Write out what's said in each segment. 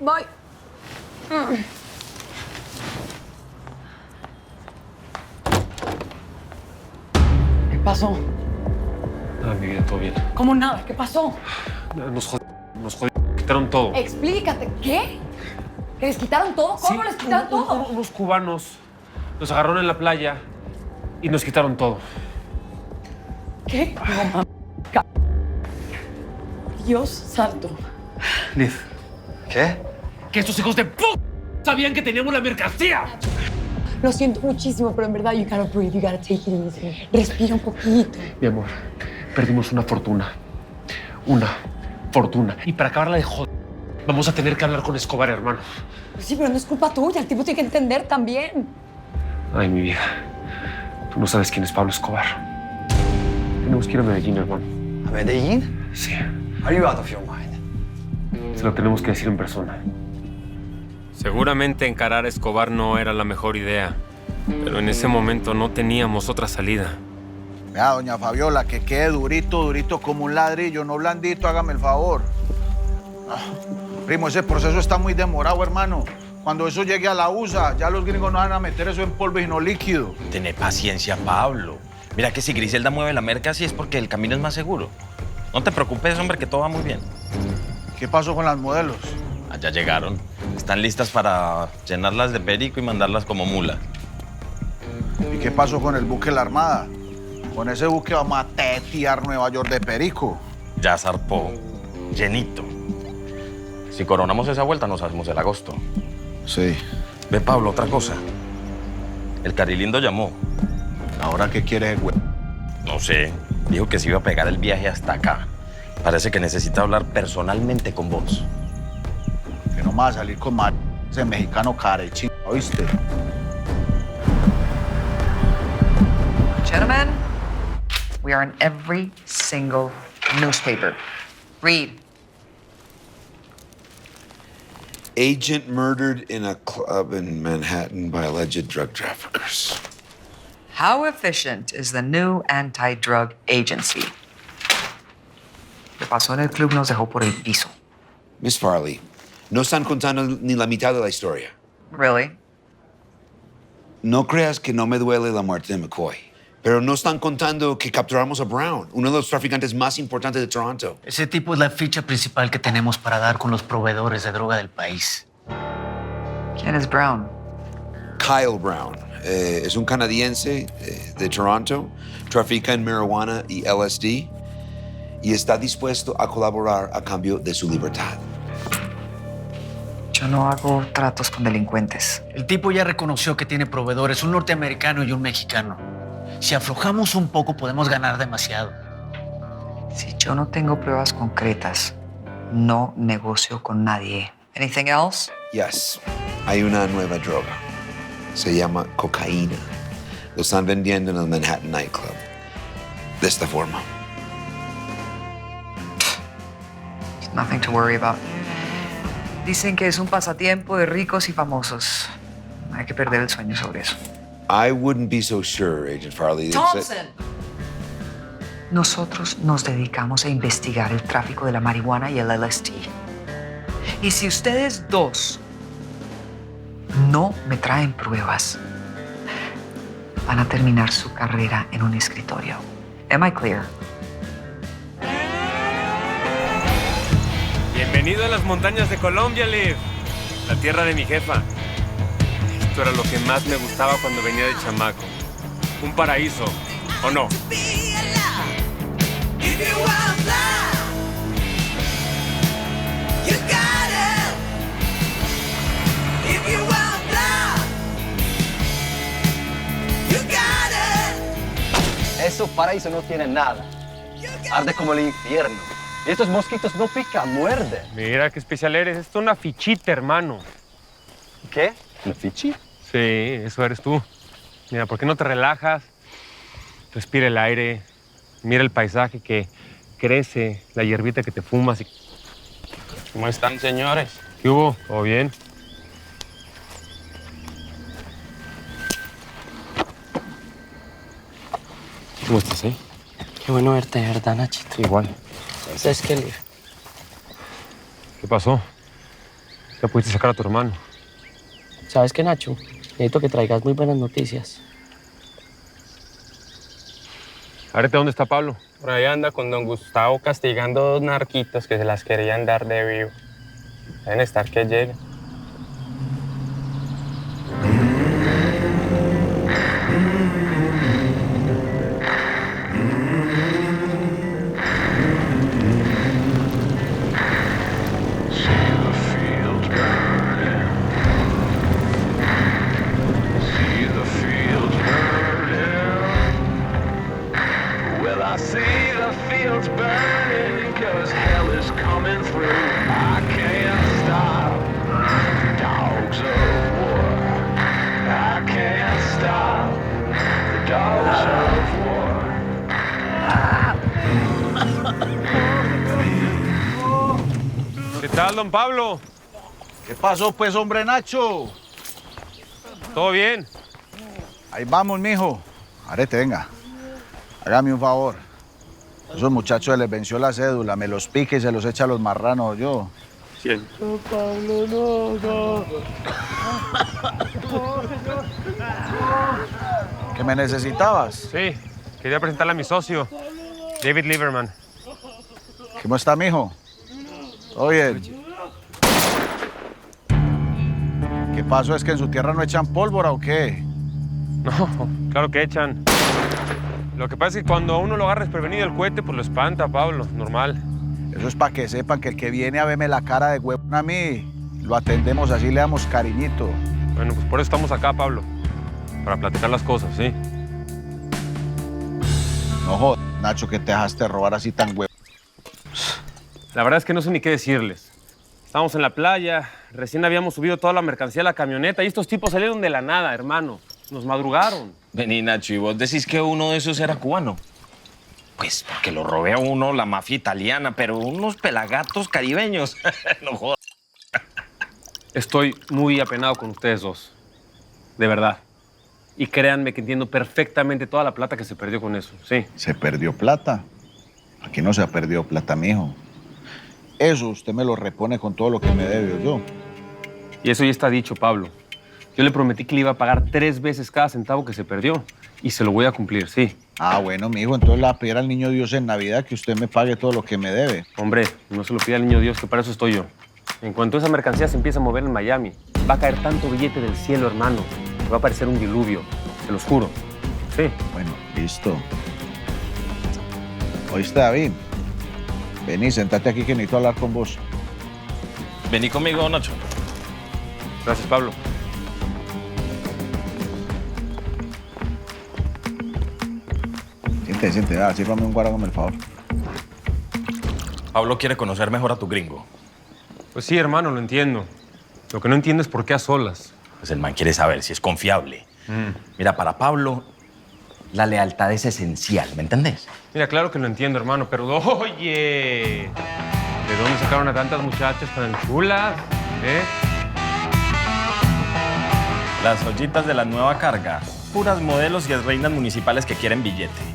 Voy. ¿Qué pasó? Ah, mi vida, todo bien. ¿Cómo nada? ¿Qué pasó? Nos jodieron, quitaron todo. Explícate, ¿qué? ¿Que les quitaron todo? ¿Cómo les quitaron todo? Unos cubanos nos agarraron en la playa y nos quitaron todo. ¿Qué? No mames. Dios santo. Liz. ¿Qué? Que estos hijos de p*** sabían que teníamos la mercancía. Lo siento muchísimo, pero en verdad, you gotta breathe, you gotta take it easy. Respira un poquito. Mi amor, perdimos una fortuna. Una fortuna. Y para acabarla de joder, vamos a tener que hablar con Escobar, hermano. Sí, pero no es culpa tuya. El tipo tiene que entender también. Ay, mi vida. Tú no sabes quién es Pablo Escobar. Tenemos que ir a Medellín, hermano. ¿A Medellín? Sí. Are you out of your mind? Se lo tenemos que decir en persona. Seguramente encarar a Escobar no era la mejor idea, pero en ese momento no teníamos otra salida. Vea, doña Fabiola, que quede durito, durito como un ladrillo, no blandito, hágame el favor. Primo, ese proceso está muy demorado, hermano. Cuando eso llegue a la USA, ya los gringos no van a meter eso en polvo y no líquido. Tené paciencia, Pablo. Mira que si Griselda mueve la merca, sí es porque el camino es más seguro. No te preocupes, hombre, que todo va muy bien. ¿Qué pasó con las modelos? Allá llegaron. Están listas para llenarlas de perico y mandarlas como mula. ¿Y qué pasó con el buque de la Armada? Con ese buque vamos a tetear Nueva York de perico. Ya zarpó. Llenito. Si coronamos esa vuelta, nos hacemos el agosto. Sí. Ve, Pablo, otra cosa. El Carilindo llamó. ¿Ahora qué quiere el güey? No sé. Dijo que se iba a pegar el viaje hasta acá. Parece que necesita hablar personalmente con vos. Que no me va a salir con mal ese mexicano carechín, ¿oíste? Gentlemen, we are in every single newspaper. Read. Agent murdered in a club in Manhattan by alleged drug traffickers. How efficient is the new anti-drug agency? Lo que pasó en el club nos dejó por el piso. Miss Farley, no están contando ni la mitad de la historia. Really? No creas que no me duele la muerte de McCoy, pero no están contando que capturamos a Brown, uno de los traficantes más importantes de Toronto. Ese tipo es la ficha principal que tenemos para dar con los proveedores de droga del país. ¿Quién es Brown? Kyle Brown es un canadiense de Toronto, trafica en marihuana y LSD y está dispuesto a colaborar a cambio de su libertad. Yo no hago tratos con delincuentes. El tipo ya reconoció que tiene proveedores, un norteamericano y un mexicano. Si aflojamos un poco, podemos ganar demasiado. Si yo no tengo pruebas concretas, no negocio con nadie. Anything else? Yes, hay una nueva droga. Se llama cocaína. Lo están vendiendo en el Manhattan Nightclub. De esta forma. Nothing to worry about. Dicen que es un pasatiempo de ricos y famosos. No hay que perder el sueño sobre eso. I wouldn't be so sure, Agent Farley. Thompson. Nosotros nos dedicamos a investigar el tráfico de la marihuana y el LSD. Y si ustedes dos no me traen pruebas, van a terminar su carrera en un escritorio. Am I clear? Bienvenido a las montañas de Colombia, Liv. La tierra de mi jefa. Esto era lo que más me gustaba cuando venía de chamaco. Un paraíso, ¿o no? Esos paraísos no tienen nada. Arde como el infierno. Y estos mosquitos no pican, muerden. Mira qué especial eres. Esto es una fichita, hermano. ¿Qué? ¿Una fichi? Sí, eso eres tú. Mira, ¿por qué no te relajas? Respira el aire. Mira el paisaje que crece, la hierbita que te fumas. Y... ¿Cómo están, señores? ¿Qué hubo? ¿Todo bien? ¿Cómo estás, eh? Qué bueno verte, de verdad, Nachito. Igual. ¿Sabes qué, Liv? ¿Qué pasó? Ya pudiste sacar a tu hermano. ¿Sabes qué, Nacho? Necesito que traigas muy buenas noticias. Arete, ¿dónde está Pablo? Por ahí anda con don Gustavo castigando dos narquitos que se las querían dar de vivo. Deben estar que lleguen. ¿Qué tal, don Pablo? ¿Qué pasó, pues, hombre Nacho? ¿Todo bien? Ahí vamos, mijo. Arete, venga. Hágame un favor. A esos muchachos les venció la cédula, me los pique y se los echa a los marranos, yo. Siento. Pablo, no. ¿Que me necesitabas? Sí, quería presentarle a mi socio, David Lieberman. ¿Cómo está, mijo? ¿Todo bien? ¿Qué pasó? ¿Es que en su tierra no echan pólvora o qué? No, claro que echan. Lo que pasa es que cuando a uno lo agarra desprevenido el cohete, pues lo espanta, Pablo, normal. Eso es para que sepan que el que viene a verme la cara de huevón a mí, lo atendemos así, le damos cariñito. Bueno, pues por eso estamos acá, Pablo. Para platicar las cosas, ¿sí? No jodas, Nacho, que te dejaste robar así tan huevón. La verdad es que no sé ni qué decirles. Estábamos en la playa, recién habíamos subido toda la mercancía a la camioneta y estos tipos salieron de la nada, hermano. Nos madrugaron. Vení, Nacho, ¿y vos decís que uno de esos era cubano? Pues porque lo robé a uno la mafia italiana, pero unos pelagatos caribeños. No jodas. Estoy muy apenado con ustedes dos. De verdad. Y créanme que entiendo perfectamente toda la plata que se perdió con eso, sí. ¿Se perdió plata? Aquí no se ha perdido plata, mijo. Eso usted me lo repone con todo lo que me debe, yo. Y eso ya está dicho, Pablo. Yo le prometí que le iba a pagar 3 veces cada centavo que se perdió. Y se lo voy a cumplir, sí. Ah, bueno, mijo, entonces le voy a pedir al niño Dios en Navidad que usted me pague todo lo que me debe. Hombre, no se lo pida al niño Dios, que para eso estoy yo. En cuanto esa mercancía se empiece a mover en Miami, va a caer tanto billete del cielo, hermano, que va a parecer un diluvio. Se los juro. Sí. Bueno, listo. ¿Oíste, David? Vení, sentate aquí que necesito hablar con vos. Vení conmigo, Nacho. Gracias, Pablo. Siente, sírvame un guarago, por favor. Pablo quiere conocer mejor a tu gringo. Pues sí, hermano, lo entiendo. Lo que no entiendo es por qué a solas. Pues el man quiere saber si es confiable. Mira, para Pablo, la lealtad es esencial, ¿me entendés? Mira, claro que lo entiendo, hermano, pero oye, ¿de dónde sacaron a tantas muchachas tan chulas? Las ollitas de la nueva carga. Puras modelos y reinas municipales que quieren billete.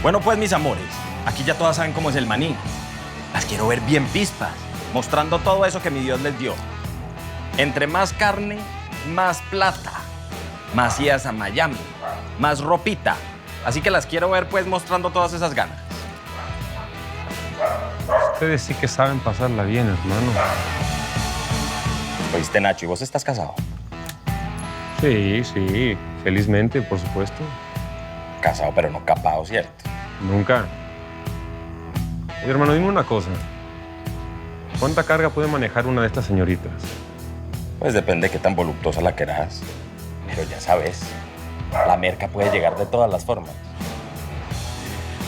Bueno, pues, mis amores, aquí ya todas saben cómo es el maní. Las quiero ver bien pispas, mostrando todo eso que mi Dios les dio. Entre más carne, más plata. Más idas a Miami, más ropita. Así que las quiero ver, pues, mostrando todas esas ganas. Ustedes sí que saben pasarla bien, hermano. ¿Oíste, Nacho? ¿Y vos estás casado? Sí, felizmente, por supuesto. Casado, pero no capado, ¿cierto? Nunca. Oye, hermano, dime una cosa. ¿Cuánta carga puede manejar una de estas señoritas? Pues depende de qué tan voluptuosa la querás. Pero ya sabes, la merca puede llegar de todas las formas.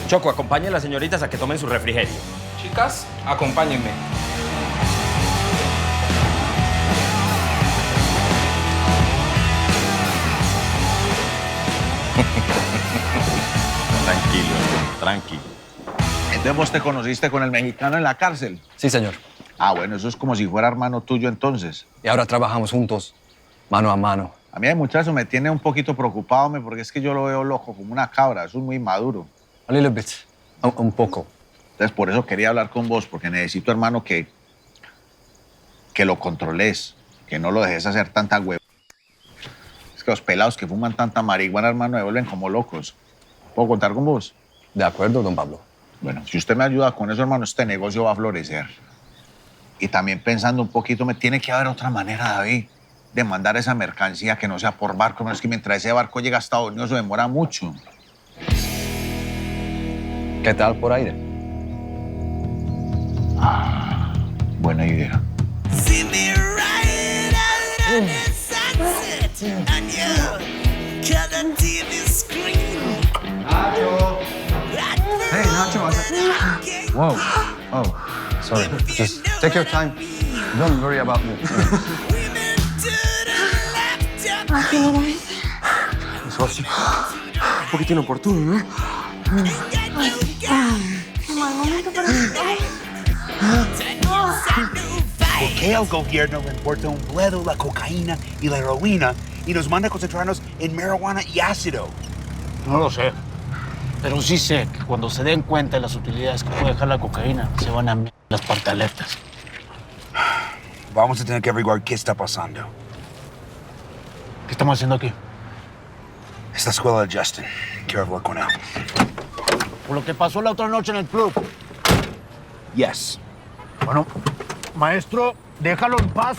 Choco, acompañe a las señoritas a que tomen su refrigerio. Chicas, acompáñenme. Tranquilo, tranquilo. Entonces vos te conociste con el mexicano en la cárcel. Sí, señor. Ah, bueno, eso es como si fuera hermano tuyo entonces. Y ahora trabajamos juntos, mano a mano. A mí el muchacho me tiene un poquito preocupado, porque es que yo lo veo loco, como una cabra. Eso es muy maduro. A little bit. Un poco. Entonces por eso quería hablar con vos, porque necesito, hermano, que que lo controles, que no lo dejes hacer tanta huevo. Es que los pelados que fuman tanta marihuana, hermano, me vuelven como locos. ¿Puedo contar con vos? De acuerdo, don Pablo. Bueno, si usted me ayuda con eso, hermano, este negocio va a florecer. Y también pensando un poquito, me tiene que haber otra manera, David, de mandar esa mercancía que no sea por barco. No es que mientras ese barco llega a Estados Unidos se demora mucho. ¿Qué tal por aire? Buena idea. Hey, Nacho. Whoa. Oh, sorry. Just take your time. Don't worry about me. Socio, un poquito inoportuno, ¿no? ¿Por qué el gobierno le importa un bledo la cocaína y la heroína y nos manda a concentrarnos en marihuana y ácido? No lo sé. Pero sí sé que cuando se den cuenta de las utilidades que puede dejar la cocaína, se van a las pantaletas. Vamos a tener que averiguar qué está pasando. ¿Qué estamos haciendo aquí? Es la escuela de Justin. Quiero hablar con él. Por lo que pasó la otra noche en el club. Yes. Bueno, maestro, déjalo en paz.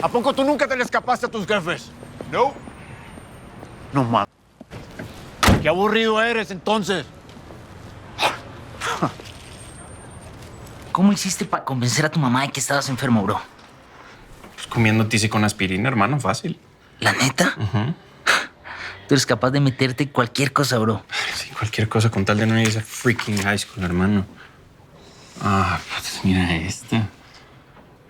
¿A poco tú nunca te le escapaste a tus jefes? No. No mames. Qué aburrido eres, entonces. ¿Cómo hiciste para convencer a tu mamá de que estabas enfermo, bro? Pues comiendo tizi con aspirina, hermano, fácil. ¿La neta? Tú eres capaz de meterte en cualquier cosa, bro. Sí, cualquier cosa con tal de no ir a esa freaking high school, hermano. Ah, pues mira esta.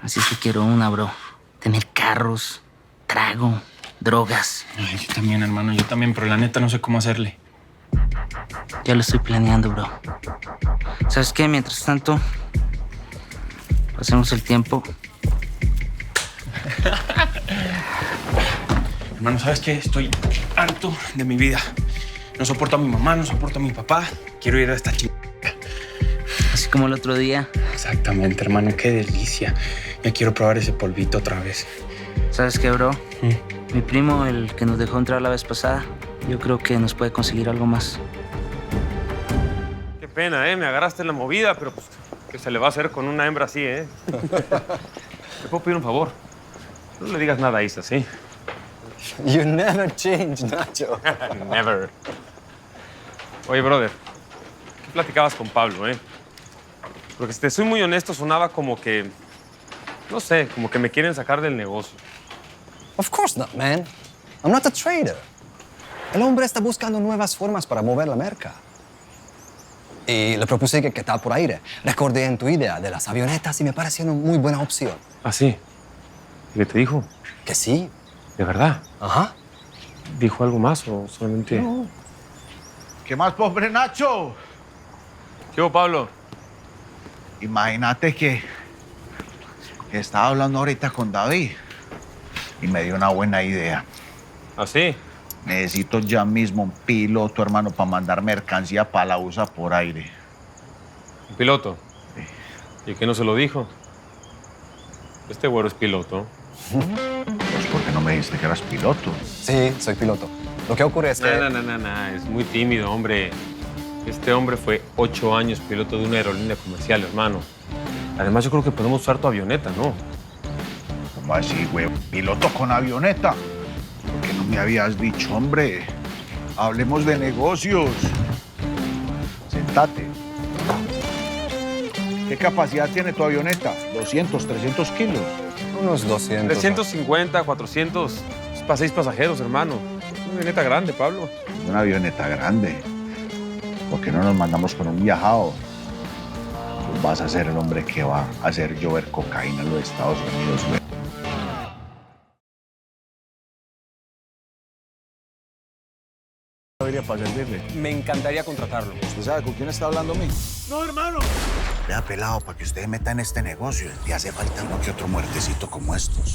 Así es que quiero una, bro. Tener carros, trago, drogas. Ay, yo también, hermano, yo también, pero la neta no sé cómo hacerle. Ya lo estoy planeando, bro. ¿Sabes qué? Mientras tanto, pasemos el tiempo. Hermano, ¿sabes qué? Estoy harto de mi vida. No soporto a mi mamá, no soporto a mi papá. Quiero ir a esta chica. Así como el otro día. Exactamente, hermano. Qué delicia. Ya quiero probar ese polvito otra vez. ¿Sabes qué, bro? Mi primo, el que nos dejó entrar la vez pasada, yo creo que nos puede conseguir algo más. Qué pena, me agarraste en la movida, pero pues, ¿qué se le va a hacer con una hembra así, ¿Te puedo pedir un favor? No le digas nada a Isa, ¿sí? You never change, Nacho. Never. Oye, brother, ¿qué platicabas con Pablo, Porque si te soy muy honesto, sonaba como que, no sé, como que me quieren sacar del negocio. Of course not, man. I'm not a trader. El hombre está buscando nuevas formas para mover la merca. Y le propuse que qué tal por aire. Recordé en tu idea de las avionetas y me pareció una muy buena opción. ¿Ah, sí? ¿Y qué te dijo? Que sí. ¿De verdad? Ajá. ¿Dijo algo más o solamente...? No. ¿Qué más, pobre Nacho? ¿Qué hubo, Pablo? Imagínate que estaba hablando ahorita con David y me dio una buena idea. ¿Ah, sí? Necesito ya mismo un piloto, hermano, para mandar mercancía para la USA por aire. ¿Un piloto? Sí. ¿Y qué no se lo dijo? Este güero es piloto. Pues, ¿por qué no me dijiste que eras piloto? Sí, soy piloto. Lo que ocurre es que... No, es muy tímido, hombre. Este hombre fue 8 años piloto de una aerolínea comercial, hermano. Además, yo creo que podemos usar tu avioneta, ¿no? ¿Cómo así, güey? ¿Piloto con avioneta? ¿Por qué no me habías dicho, hombre? Hablemos de negocios. Sentate. ¿Qué capacidad tiene tu avioneta? ¿200, 300 kilos? Unos 200. 350, 400. Es para 6 pasajeros, hermano. Es una avioneta grande, Pablo. Una avioneta grande. ¿Por qué no nos mandamos con un viajado? Tú vas a ser el hombre que va a hacer llover cocaína en los Estados Unidos, güey. Para servirle. Me encantaría contratarlo. ¿Usted sabe con quién está hablando, mijo? No, hermano. Vea, pelado, para que usted meta en este negocio, le hace falta uno que otro muertecito como estos.